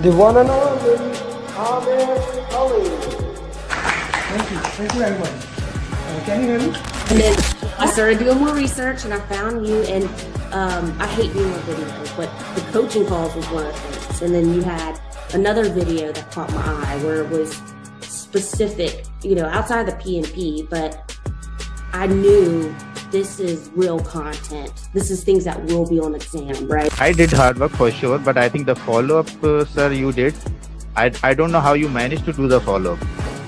The one and only Amir Ali. Thank you everyone. Can you hear me? And then I started doing more research and I found you, and I hate doing videos, but the coaching calls was one of the things. And then you had another video that caught my eye where it was specific, outside the PMP, but I knew this is real content. This is things that will be on exam, right? I did hard work for sure, but I think the follow-up, sir, you did. I don't know how you managed to do the follow-up.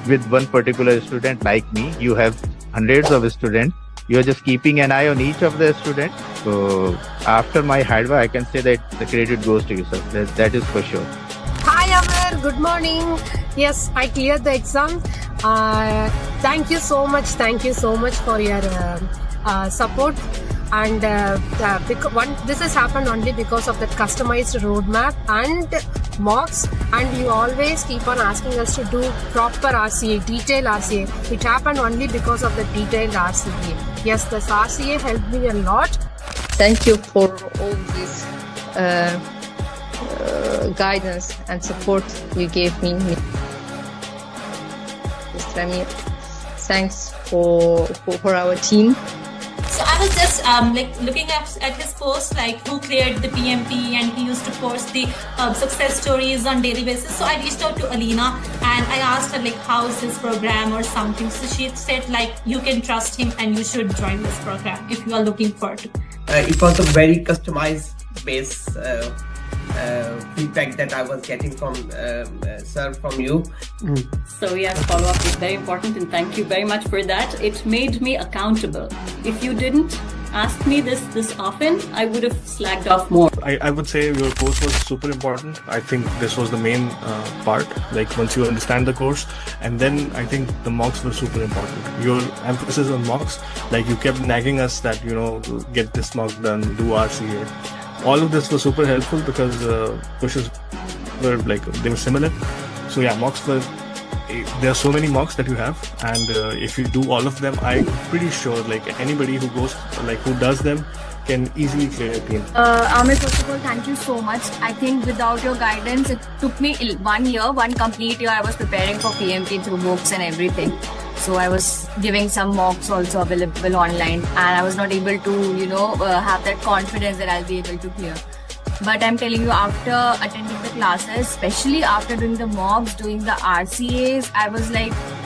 With one particular student like me, you have hundreds of students. You're just keeping an eye on each of the students. So after my hard work, I can say that the credit goes to you, sir. That is for sure. Hi Amir, good morning. Yes, I cleared the exam. Thank you so much. Thank you so much for your support. And this has happened only because of the customized roadmap and mocks, and you always keep on asking us to do proper RCA, detailed RCA. It happened only because of the detailed RCA. Yes, this RCA helped me a lot. Thank you for all this guidance and support you gave me. Mr. Amir, thanks for our team. So I was just looking at his post, like who cleared the PMP, and he used to post the success stories on daily basis. So I reached out to Alina and I asked her like, how's his program or something. So she said like, you can trust him and you should join this program if you are looking for it. It was a very customized base feedback that I was getting from sir, from you. So yes, follow-up is very important, and thank you very much for that. It made me accountable. If you didn't ask me this often, I would have slacked off more. I would say your course was super important. I think this was the main part, like once you understand the course, and then I think the mocks were super important. Your emphasis on mocks, like you kept nagging us that, get this mock done, do RCA. All of this was super helpful because pushes were they were similar. So yeah, mocks were, there are so many mocks that you have, and if you do all of them, I'm pretty sure anybody who goes, who does them can easily clear a PMP. Amir, first of all, thank you so much. I think without your guidance, it took me 1 year, one complete year. I was preparing for PMP through books and everything. So I was giving some mocks also available online, and I was not able to, have that confidence that I'll be able to clear. But I'm telling you, after attending the classes, especially after doing the mocks, doing the RCAs, I was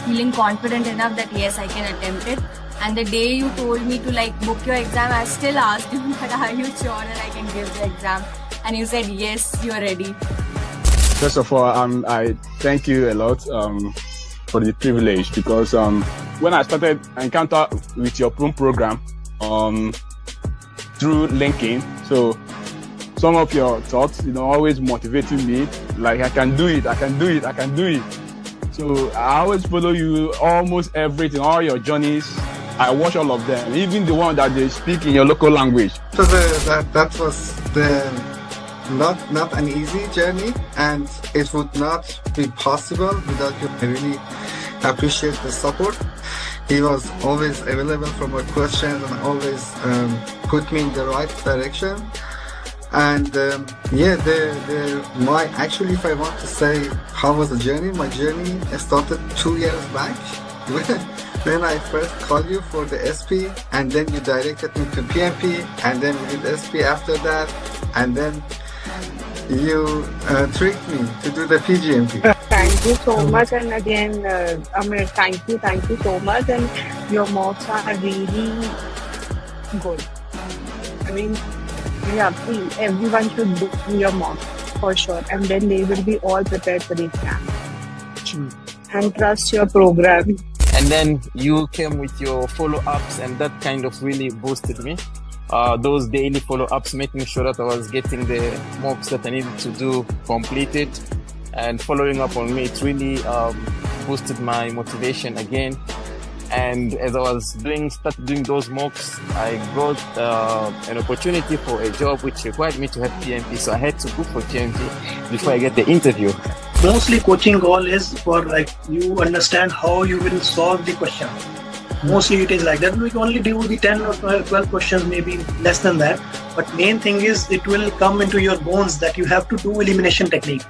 feeling confident enough that yes, I can attempt it. And the day you told me to book your exam, I still asked you that are you sure that I can give the exam? And you said yes, you're ready. First of all, I thank you a lot for the privilege, because when I started encounter with your program through LinkedIn, so some of your thoughts, always motivating me, I can do it, I can do it, I can do it. So I always follow you, almost everything, all your journeys. I watch all of them, even the one that they speak in your local language. So that was not an easy journey, and it would not be possible without you. I really appreciate the support. He was always available for my questions and always put me in the right direction. And actually, if I want to say how was the journey, my journey started 2 years back. Then I first called you for the SP, and then you directed me to PMP, and then we did SP after that, and then you tricked me to do the PGMP. Thank you so much, and again, Amir, thank you so much, and your mocks are really good. I mean, please, everyone should do your mocks for sure, and then they will be all prepared for the exam. And trust your program. And then you came with your follow-ups, and that kind of really boosted me. Those daily follow-ups, making sure that I was getting the mocks that I needed to do completed, and following up on me, it really boosted my motivation again. And as I was started doing those mocks, I got an opportunity for a job which required me to have PMP, so I had to go for PMP before I get the interview. Mostly coaching goal is for you understand how you will solve the question. Mostly it is like that. We can only do the 10 or 12 questions, maybe less than that. But main thing is it will come into your bones that you have to do elimination technique.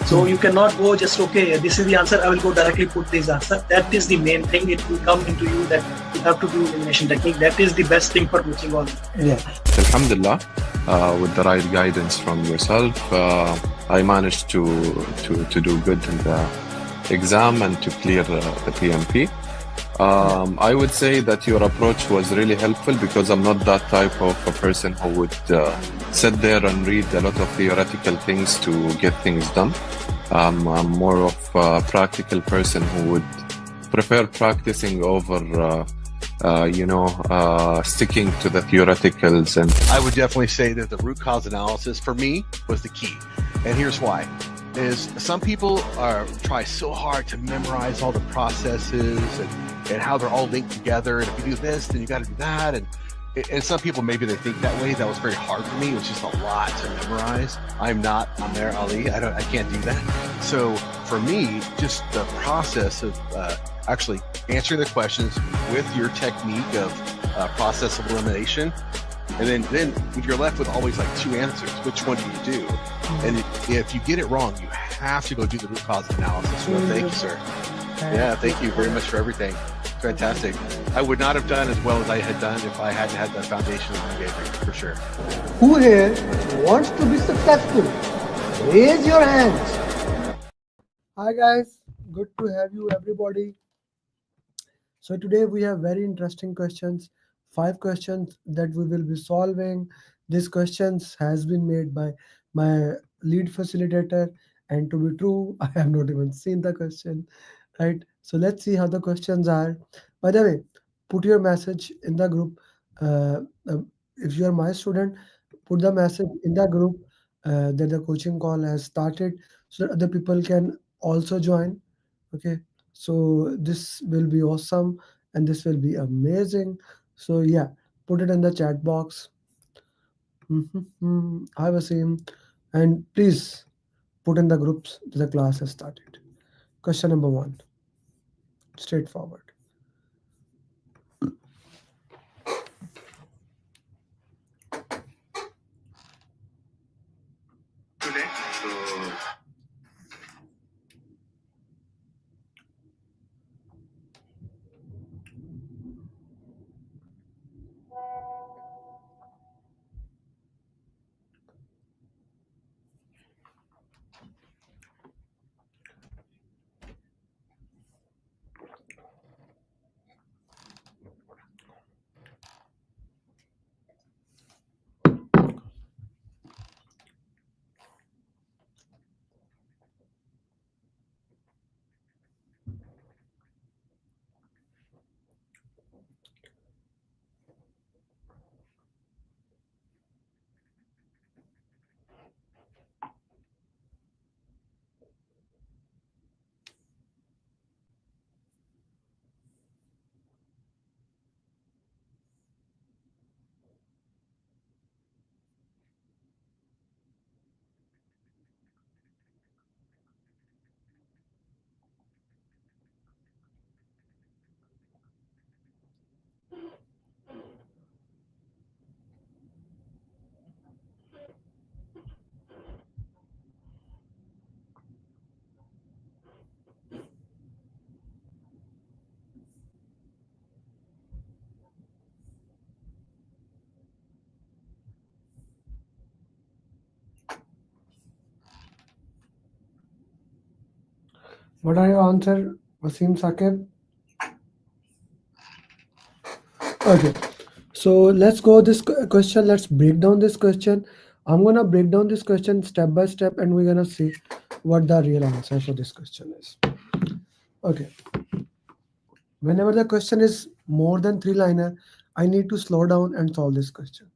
So you cannot go just, okay, this is the answer, I will go directly put this answer. That is the main thing. It will come into you that you have to do elimination technique. That is the best thing for coaching all. Yeah. Alhamdulillah, with the right guidance from yourself, I managed to do good in the exam and to clear the PMP. I would say that your approach was really helpful because I'm not that type of a person who would sit there and read a lot of theoretical things to get things done. I'm more of a practical person who would prefer practicing over sticking to the theoreticals. And I would definitely say that the root cause analysis for me was the key. And here's why. Is some people try so hard to memorize all the processes and how they're all linked together. And if you do this, then you got to do that. And some people, maybe they think that way. That was very hard for me. It was just a lot to memorize. I'm not Amer Ali. I can't do that. So for me, just the process of actually answering the questions with your technique of process of elimination. And then if you're left with always like two answers, which one do you do? And if you get it wrong, you have to go do the root cause analysis. Well, thank you, sir. Yeah, thank you very much for everything. Fantastic. I would not have done as well as I had done if I hadn't had the foundation that you gave me, for sure. Who here wants to be successful? Raise your hands. Hi guys, good to have you everybody. So today we have very interesting questions, 5 questions that we will be solving. These questions has been made by my lead facilitator, and to be true, I have not even seen the question, right? So let's see how the questions are. By the way, put your message in the group. If you are my student, put the message in the group that the coaching call has started so that other people can also join. Okay, so this will be awesome and this will be amazing. So yeah, put it in the chat box. Hi Wasim, and please put in the groups that the class has started. Question number 1, straightforward. What are your answer, Wasim Saqib? Okay, so let's go this question. Let's break down this question. I'm gonna break down this question step by step, and we're gonna see what the real answer for this question is. Okay. Whenever the question is more than 3-liner, I need to slow down and solve this question.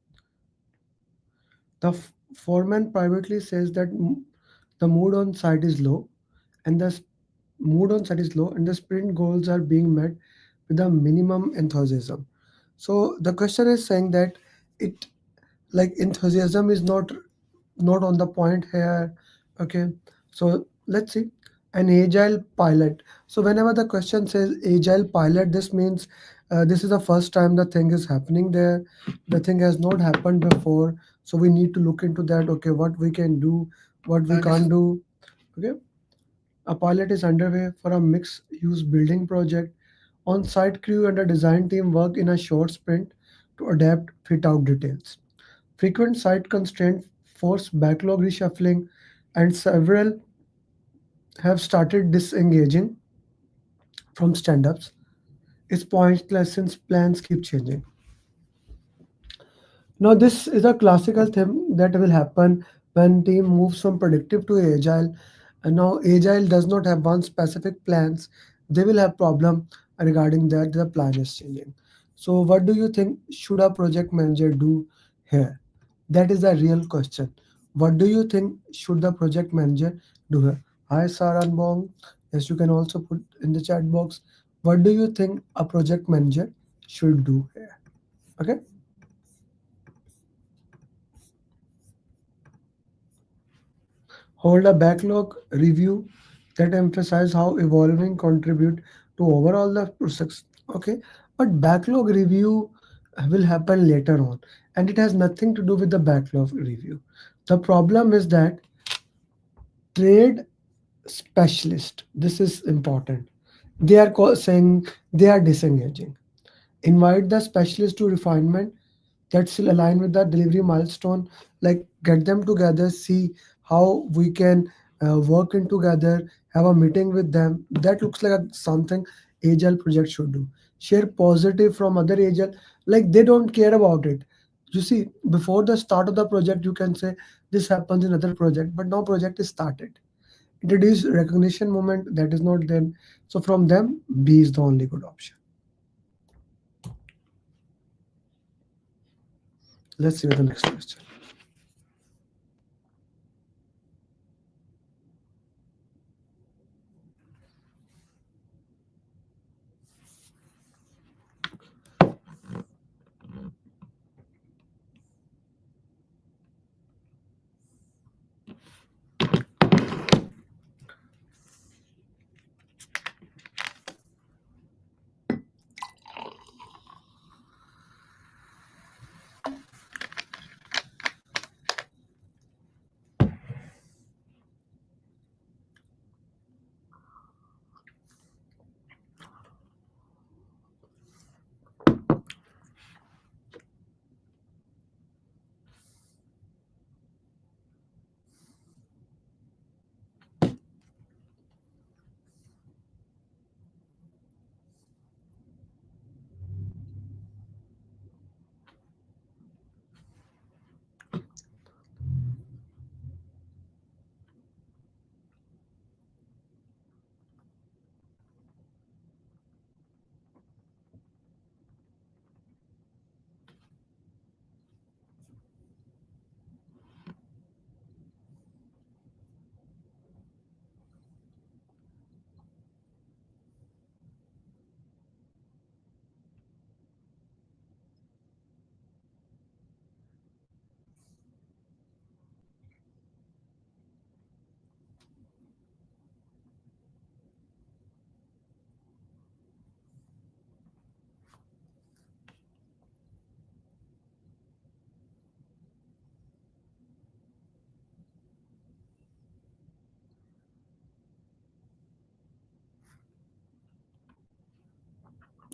The foreman privately says that the mood on site is low, and the sprint goals are being met with a minimum enthusiasm. So the question is saying that it like enthusiasm is not on the point here. Okay, so let's see. An agile pilot. So whenever the question says agile pilot, this means this is the first time the thing is happening there. The thing has not happened before, so we need to look into that. Okay, what we can do, what we can't do. Okay, a pilot is underway for a mixed-use building project. On-site crew and a design team work in a short sprint to adapt fit-out details. Frequent site constraints force backlog reshuffling, and several have started disengaging from stand-ups. It's pointless since plans keep changing. Now, this is a classical thing that will happen when team moves from predictive to agile. And now agile does not have one specific plans. They will have problem regarding that the plan is changing. So what do you think should a project manager do here? That is the real question. What do you think should the project manager do here? Hi Saran Bong. Yes, you can also put in the chat box. What do you think a project manager should do here? Okay. Hold a backlog review that emphasize how evolving contribute to overall the process. Okay, but backlog review will happen later on, and it has nothing to do with the backlog review. The problem is that trade specialist, this is important, they are saying they are disengaging. Invite the specialist to refinement that still align with the delivery milestone, like get them together, see how we can work in together, have a meeting with them. That looks like something agile project should do. Share positive from other agile, like they don't care about it. You see, before the start of the project you can say this happens in other project, but now project is started. Introduce recognition moment that is not there. So from them, B is the only good option. Let's see what the next question.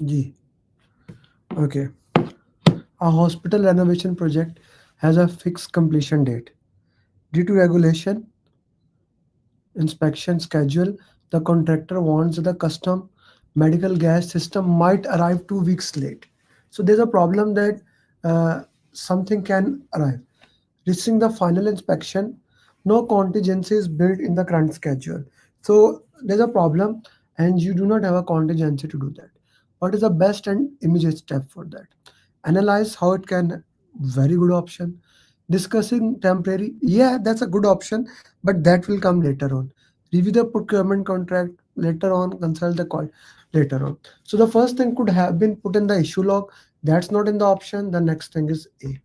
G. Okay. A hospital renovation project has a fixed completion date. Due to regulation, inspection schedule, the contractor warns the custom medical gas system might arrive 2 weeks late. So there's a problem that uh, something can arrive. Reaching the final inspection, no contingency is built in the current schedule. So there's a problem, and you do not have a contingency to do that. What is the best and immediate step for that? Analyze how it can, very good option. Discussing temporary, yeah, that's a good option, but that will come later on. Review the procurement contract later on, consult the call later on. So the first thing could have been put in the issue log. That's not in the option. The next thing is A.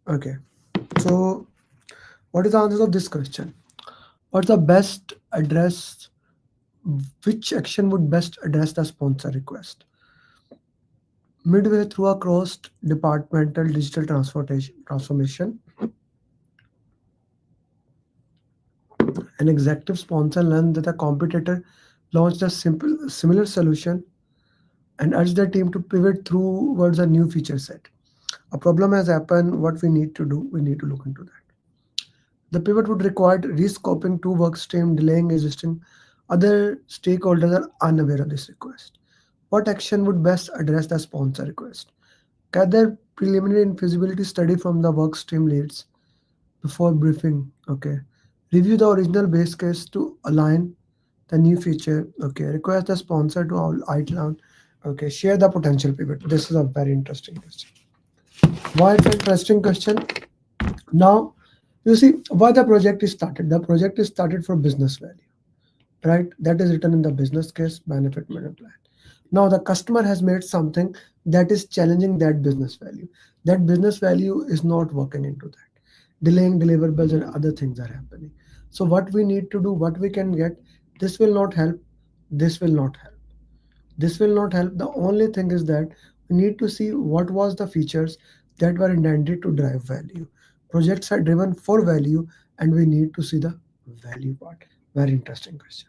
Okay. So, what is the answer of this question? What's the best address? Which action would best address the sponsor request? Midway through a cross-departmental digital transformation, an executive sponsor learned that a competitor launched a simple similar solution and urged the team to pivot towards a new feature set. A problem has happened. What we need to do, we need to look into that. The pivot would require rescoping two work streams, delaying existing. Other stakeholders are unaware of this request. What action would best address the sponsor request? Gather preliminary and feasibility study from the work stream leads before briefing. Okay. Review the original base case to align the new feature. Okay. Request the sponsor to outline. Okay. Share the potential pivot. This is a very interesting question. Why it's an interesting question? Now, you see why the project is started. The project is started for business value, right? That is written in the business case, benefit model plan. Now the customer has made something that is challenging that business value. That business value is not working into that. Delaying deliverables and other things are happening. So what we need to do, what we can get, this will not help. This will not help. This will not help. The only thing is that we need to see what was the features that were intended to drive value. Projects are driven for value, and we need to see the value part. Very interesting question.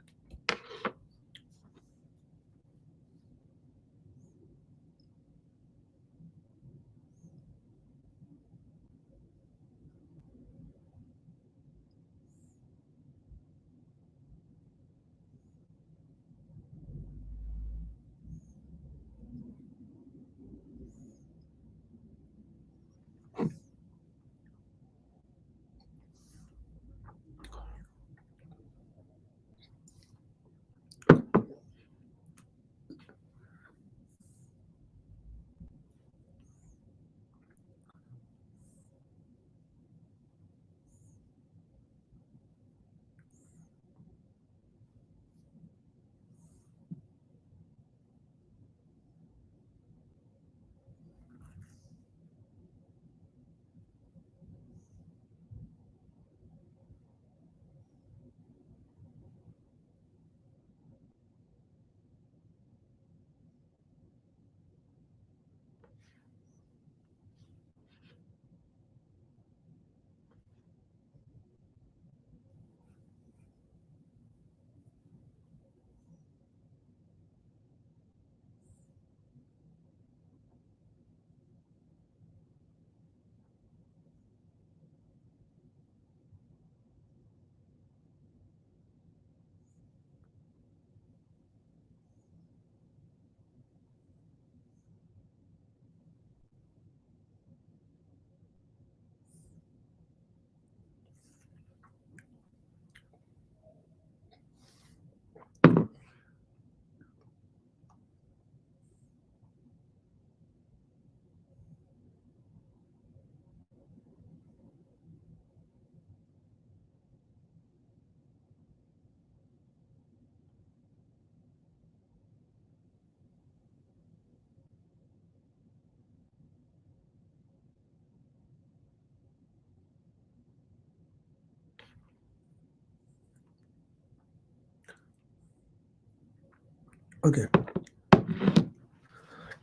Okay.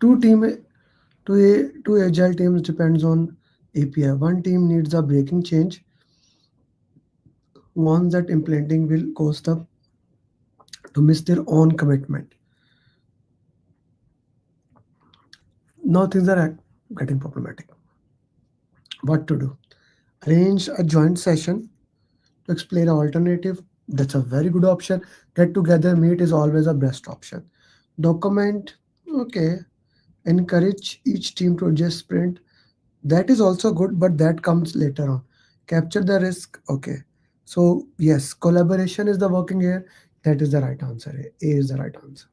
Two team two agile teams depends on API. One team needs a breaking change. One that implementing will cause them to miss their own commitment. Now things are getting problematic. What to do? Arrange a joint session to explain an alternative. That's a very good option. Get together, meet is always a best option. Document, okay. Encourage each team to adjust sprint. That is also good, but that comes later on. Capture the risk, okay. So yes, collaboration is the working here. That is the right answer. A is the right answer.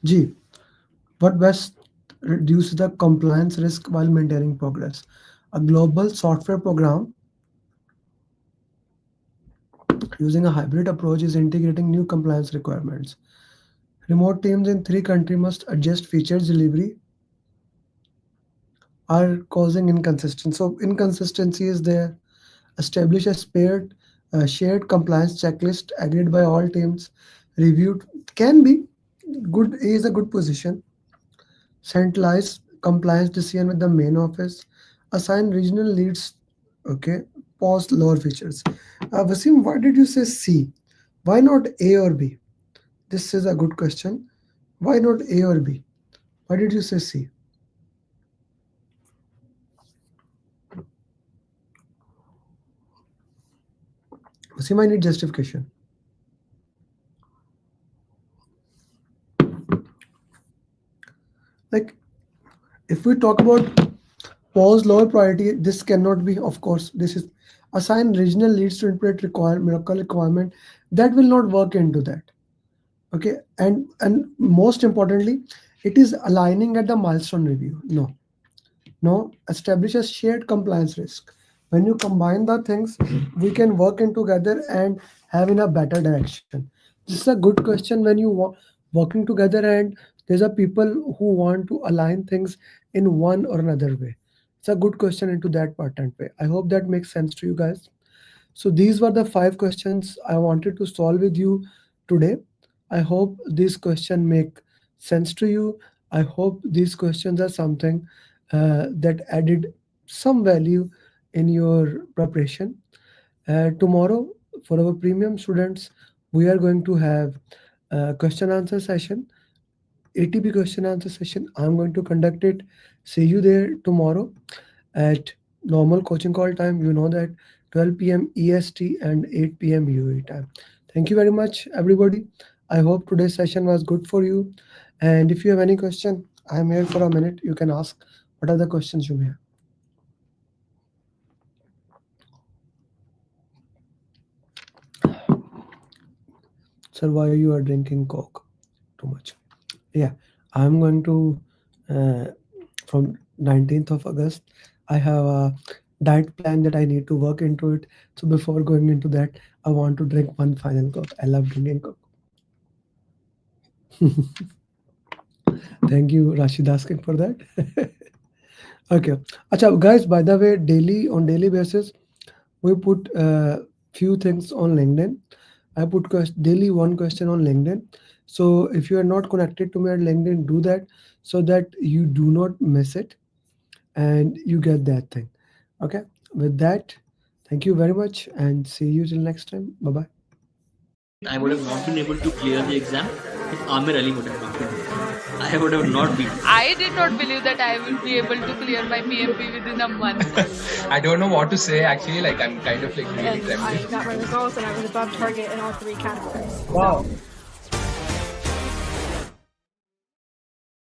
G. What best reduces the compliance risk while maintaining progress? A global software program using a hybrid approach is integrating new compliance requirements. Remote teams in 3 countries must adjust features delivery are causing inconsistency. So inconsistency is there. Establish a shared compliance checklist agreed by all teams. Reviewed can be good is a good position. Centralize compliance decision with the main office. Assign regional leads. Okay. Pause lower features. Vasim, why did you say C? Why not A or B? This is a good question. Why not A or B? Why did you say C? Vasim, I need justification. Like, if we talk about pause lower priority, this cannot be, of course, this is assign regional leads to interpret local requirement. That will not work into that. Okay, and most importantly, it is aligning at the milestone review. No, establish a shared compliance risk. When you combine the things, we can work in together and have in a better direction. This is a good question when you working together and there's a people who want to align things in one or another way. It's a good question into that pattern way. I hope that makes sense to you guys. So these were the 5 questions I wanted to solve with you today. I hope these questions make sense to you. I hope these questions are something that added some value in your preparation. Tomorrow, for our premium students, we are going to have a question answer session, ATP question answer session. I'm going to conduct it. See you there tomorrow at normal coaching call time. You know that 12 p.m. EST and 8 p.m. UAE time. Thank you very much, everybody. I hope today's session was good for you. And if you have any question, I'm here for a minute. You can ask what are the questions you may have. Sir, why you are drinking Coke too much? Yeah, I'm going to from 19th of August. I have a diet plan that I need to work into it. So before going into that, I want to drink one final Coke. I love drinking Coke. Thank you, Rashid, asking for that. Okay. Acha, guys, by the way, on daily basis, we put few things on LinkedIn. I put daily one question on LinkedIn. So if you are not connected to me at LinkedIn, do that so that you do not miss it and you get that thing. Okay. With that, thank you very much and see you till next time. Bye-bye. I would have not been able to clear the exam if Amir Ali would have not been there. I would have not been. I did not believe that I will be able to clear my PMP within a month. I don't know what to say actually. Like I'm kind of like really I got my results and I was above target in all 3 categories. Wow.